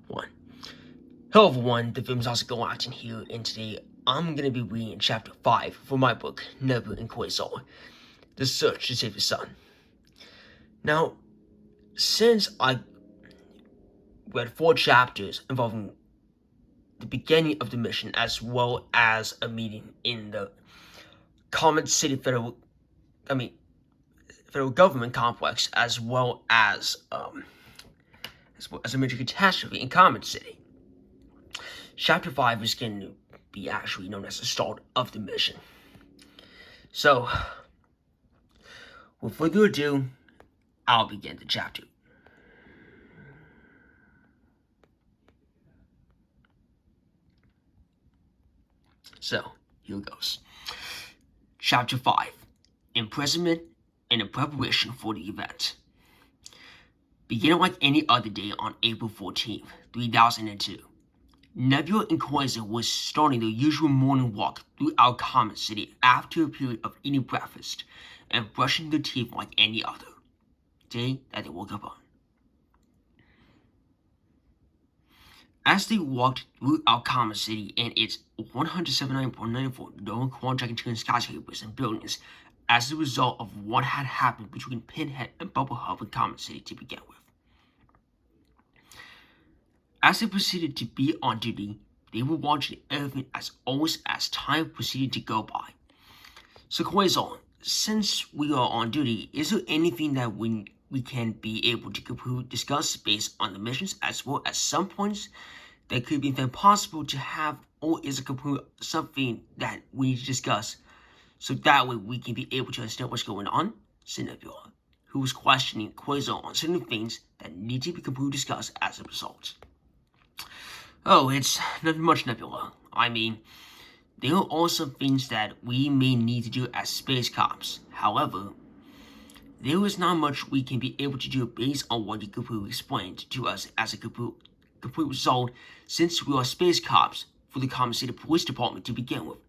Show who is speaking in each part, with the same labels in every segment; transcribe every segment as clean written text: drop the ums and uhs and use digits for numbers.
Speaker 1: 1. Hello everyone, the film's also Galactin here, and today I'm going to be reading chapter 5 for my book, Nebula and Quasar, The Search to Save the Sun. Now, since I read 4 chapters involving the beginning of the mission as well as a meeting in the Comet City federal government complex as well as a major catastrophe in Comet City, Chapter 5 is going to be actually known as the start of the mission. So, with further ado, I'll begin the chapter. So, here goes. Chapter 5. Imprisonment and the preparation for the event. Beginning like any other day on April 14th, 2002, Nebula and Quasar was starting their usual morning walk throughout Comet City after a period of eating breakfast and brushing their teeth like any other day that they woke up on. As they walked throughout Comet City and its 179.94 known quadrangular skyscrapers and buildings as a result of what had happened between Pinhead and Bubble Hub in Comet City to begin with. As they proceeded to be on duty, they were watching everything as always as time proceeded to go by. So Quasar, since we are on duty, is there anything that we can be able to discuss based on the missions as well as some points that could be possible to have, or is it something that we need to discuss so that way we can be able to understand what's going on? Said Nebula, who was questioning Quasar on certain things that need to be completely discussed as a result. Oh, it's nothing much, Nebula. I mean, there are also things that we may need to do as space cops. However, there is not much we can be able to do based on what you completely explained to us as a complete result, since we are space cops for the Comet City Police Department to begin with.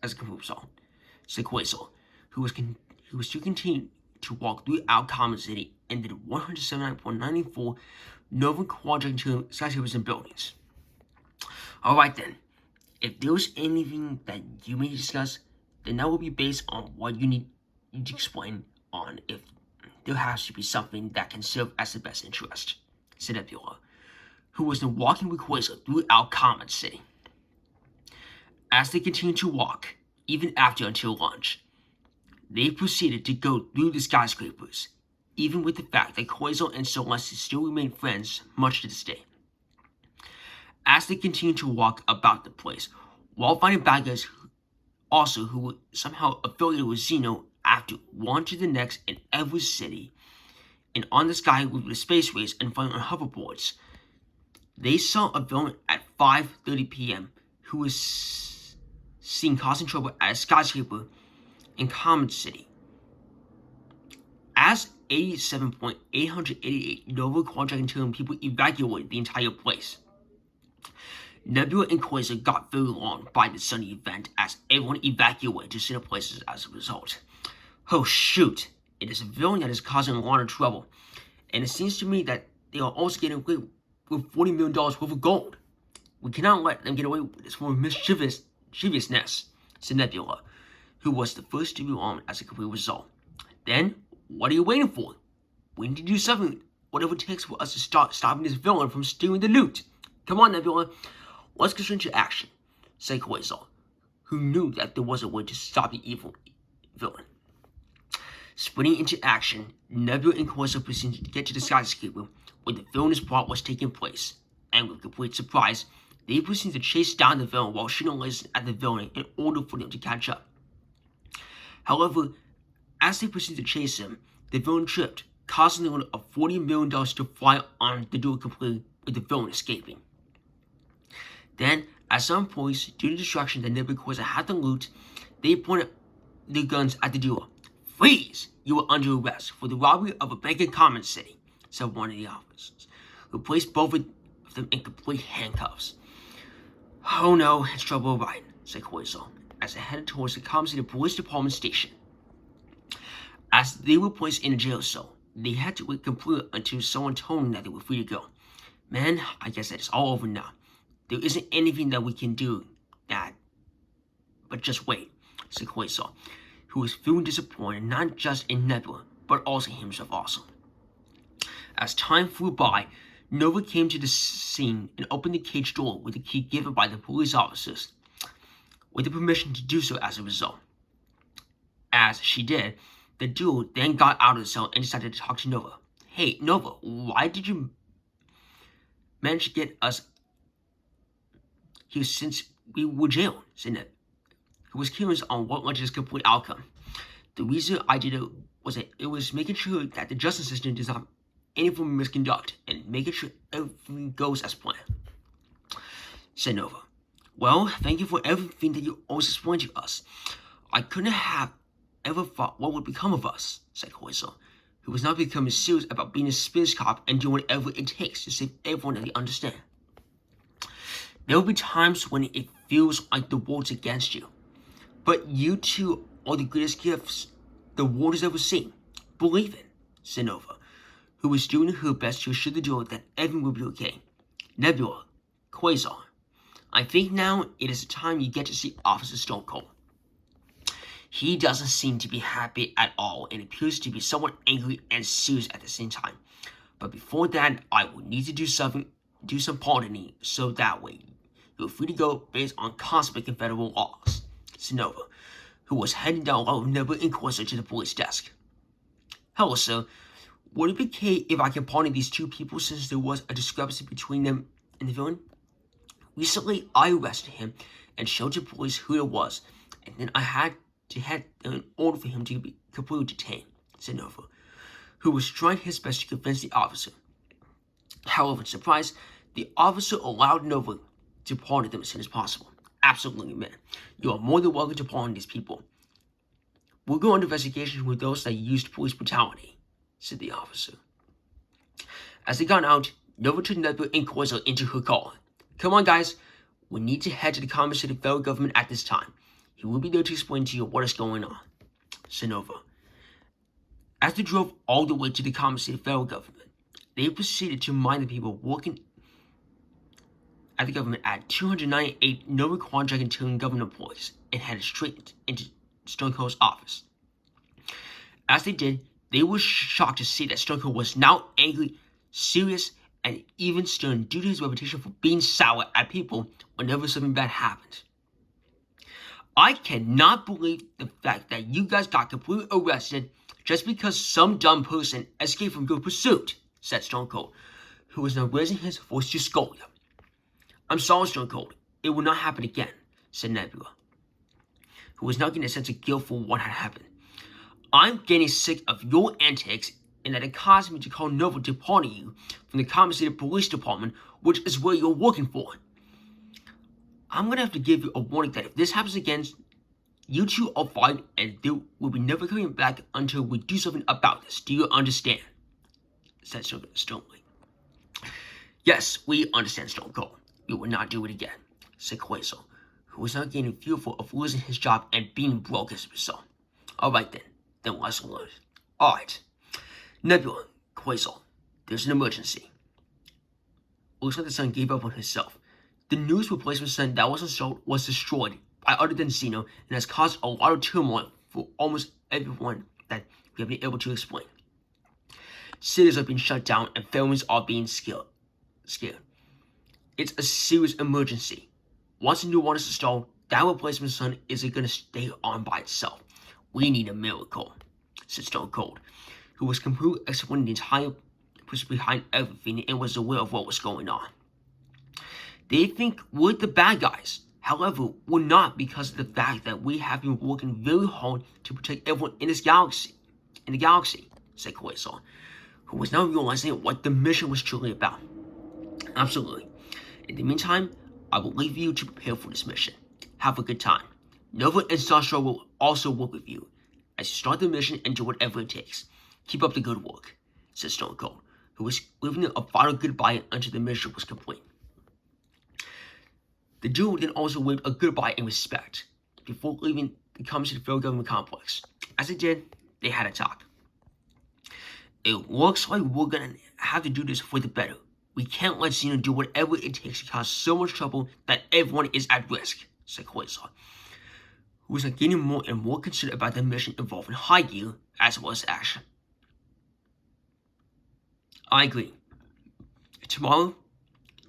Speaker 1: As a complete result, said Quasar, who was to continue to walk throughout Comet City and the 179.94 Northern quadrangular skyscrapers and buildings. Alright then, if there's anything that you may discuss, then that will be based on what you need to explain on if there has to be something that can serve as the best interest, said Nebula, who was then walking with Quasar throughout Comet City. As they continued to walk, even after until lunch, they proceeded to go through the skyscrapers, even with the fact that Quasar and Celeste still remain friends much to this day. As they continued to walk about the place, while finding bad guys who were somehow affiliated with Xeno after one to the next in every city, and on the sky with the space race and flying on hoverboards, they saw a villain at 5:30 p.m. who was seen causing trouble at a skyscraper in Comet City. As 87.888 Nova quadrangular people evacuated the entire place, Nebula and Quasar got very alarmed by the sudden event as everyone evacuated to safer places as a result. Oh shoot, it is a villain that is causing a lot of trouble, and it seems to me that they are also getting away with $40 million worth of gold. We cannot let them get away with this form of mischievousness, said Nebula, who was the first to be armed as a complete result. Then, what are you waiting for? We need to do something, whatever it takes for us to start stopping this villain from stealing the loot. Come on, Nebula, let's get into action, said Quasar, who knew that there was a way to stop the evil villain. Sprinting into action, Nebula and Quasar proceeded to get to the skyscraper where the villainous plot was taking place, and with complete surprise, they proceeded to chase down the villain while shooting lasers at the villain in order for them to catch up. However, as they proceeded to chase him, the villain tripped, causing the loot of $40 million to fly on the door completely, with the villain escaping. Then, at some points, due to distraction that Nebula and Quasar had the loot, they pointed their guns at the duo. Freeze! You are under arrest for the robbery of a bank in Comet City, said one of the officers, who placed both of them in complete handcuffs. Oh no, it's trouble right, said Quasar, as they headed towards the Comet City Police Department station. As they were placed in a jail cell, they had to wait completely until someone told them that they were free to go. Man, I guess that is all over now. There isn't anything that we can do but just wait, said Quasar, who was feeling disappointed not just in Nebula, but also himself also. As time flew by, Nova came to the scene and opened the cage door with a key given by the police officers, with the permission to do so as a result. As she did, the duo then got out of the cell and decided to talk to Nova. Hey, Nova, why did you manage to get us here since we were jailed? Said Ned, who was curious on what led to this complete outcome. The reason I did it was that it was making sure that the justice system does not have any form of misconduct and making sure everything goes as planned, said Nova. Well, thank you for everything that you always explained to us. I couldn't have ever thought what would become of us, said Quasar, who was now becoming serious about being a space cop and doing whatever it takes to save everyone that they understand. There will be times when it feels like the world's against you, but you two are the greatest gifts the world has ever seen. Believe it, said Nova, who was doing her best to assure the duo that everything will be okay. Nebula, Quasar, I think now it is the time you get to see Officer Stone Cold. He doesn't seem to be happy at all and appears to be somewhat angry and serious at the same time. But before that, I will need to do some pardoning so that way you're free to go based on cosmic and federal laws, said Nova, who was heading down along with Nebula and Quasar to the police desk. Hello, sir. Would it be okay if I can pardon these two people since there was a discrepancy between them and the villain? Recently, I arrested him and showed the police who it was, and then I had to head in order for him to be completely detained, said Nova, who was trying his best to convince the officer. However, in surprise, the officer allowed Nova to pardon them as soon as possible. Absolutely, man. You are more than welcome to pardon these people. We'll go on investigation with those that used police brutality, said the officer. As they got out, Nova took Nebula and Quasar into her car. Come on, guys. We need to head to the compensated federal government at this time. He will be there to explain to you what is going on, said Nova. As they drove all the way to the compensated federal government, they proceeded to mine the people working at the government at 298 no-required Dragon government employees and headed straight into Stone Cold's office. As they did, they were shocked to see that Stone Cold was now angry, serious, and even stern due to his reputation for being sour at people whenever something bad happened. I cannot believe the fact that you guys got completely arrested just because some dumb person escaped from your pursuit, said Stone Cold, who was now raising his voice to scold them. I'm sorry, Stone Cold. It will not happen again, said Nebula, who was now getting a sense of guilt for what had happened. I'm getting sick of your antics and that it caused me to call Nova to pardon you from the compensated police department, which is where you're working for. I'm going to have to give you a warning that if this happens again, you two are fired and they will be never coming back until we do something about this. Do you understand? Said Sternly. Yes, we understand, Stone Cold. We will not do it again, said Quasar, who was now getting fearful of losing his job and being broke as a result. Alright then lesson learned. Alright. Nebula, Quasar, there's an emergency. Looks like the sun gave up on itself. The news replacement sun that was installed was destroyed by other than Xeno and has caused a lot of turmoil for almost everyone that we have been able to explain. Cities are being shut down and families are being scared. It's a serious emergency. Once a new one is installed, that replacement sun isn't going to stay on by itself. We need a miracle, said Stone Cold, who was completely explaining the entire purpose behind everything and was aware of what was going on. They think we're the bad guys. However, we're not because of the fact that we have been working very hard to protect everyone in the galaxy, said Quasar, who was now realizing what the mission was truly about. Absolutely. In the meantime, I will leave you to prepare for this mission. Have a good time. Nova and Starshore will also work with you as you start the mission and do whatever it takes. Keep up the good work, said Stone Cold, who was waving a final goodbye until the mission was complete. The duo then also waved a goodbye in respect before leaving the compensated federal government complex. As they did, they had a talk. It looks like we're gonna have to do this for the better. We can't let Xeno do whatever it takes to cause so much trouble that everyone is at risk, said Quasar, who was getting more and more concerned about the mission involving High Gear as well as Ash. I agree. Tomorrow,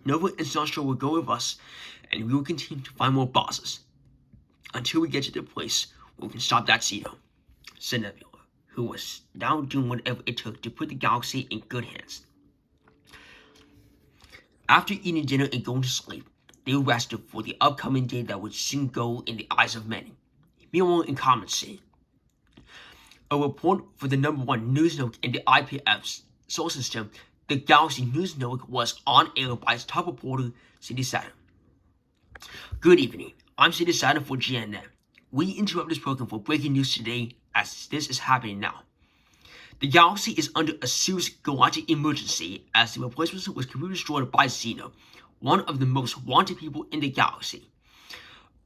Speaker 1: Nova and Sunstro will go with us, and we will continue to find more bosses until we get to the place where we can stop that Xeno, said Nebula, who was now doing whatever it took to put the galaxy in good hands. After eating dinner and going to sleep, they rested for the upcoming day that would soon go in the eyes of many. Meanwhile, in Comet City, a report for the #1 news network in the IPF solar system, the Galaxy News Network, was on air by its top reporter, City Saturn. Good evening, I'm City Saturn for GNN. We interrupt this program for breaking news today, as this is happening now. The galaxy is under a serious galactic emergency as the replacement was completely destroyed by Xeno, one of the most wanted people in the galaxy.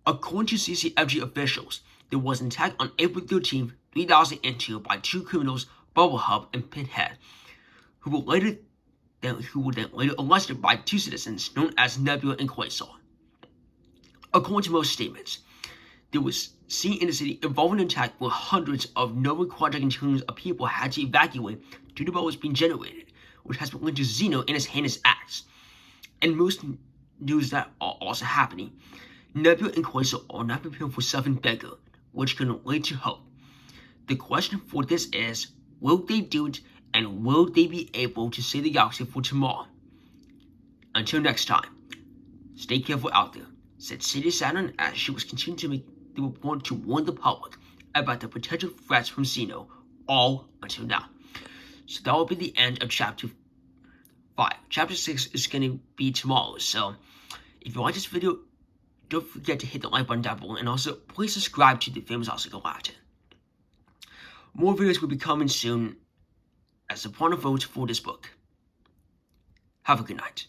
Speaker 1: According to CCFG officials, there was an attack on April 13, 2002 by two criminals, Bubble Hub and Pinhead, who were then later arrested by two citizens known as Nebula and Quasar. According to most statements, there was seen in the city involving an attack where hundreds of Nova quadrillions of people had to evacuate due to bubbles being generated, which has been linked to Xeno and his heinous acts. And most news that are also happening, Nebula and Quasar are not preparing for something bigger, which can lead to hope. The question for this is, will they do it, and will they be able to save the galaxy for tomorrow? Until next time, stay careful out there, said City Saturn as she was continuing to make the report to warn the public about the potential threats from Xeno, all until now. So that will be the end of Chapter 5. Chapter 6 is going to be tomorrow, so if you like this video, don't forget to hit the like button down below, and also please subscribe to the Famous House of Galactic. More videos will be coming soon as the point of vote for this book. Have a good night.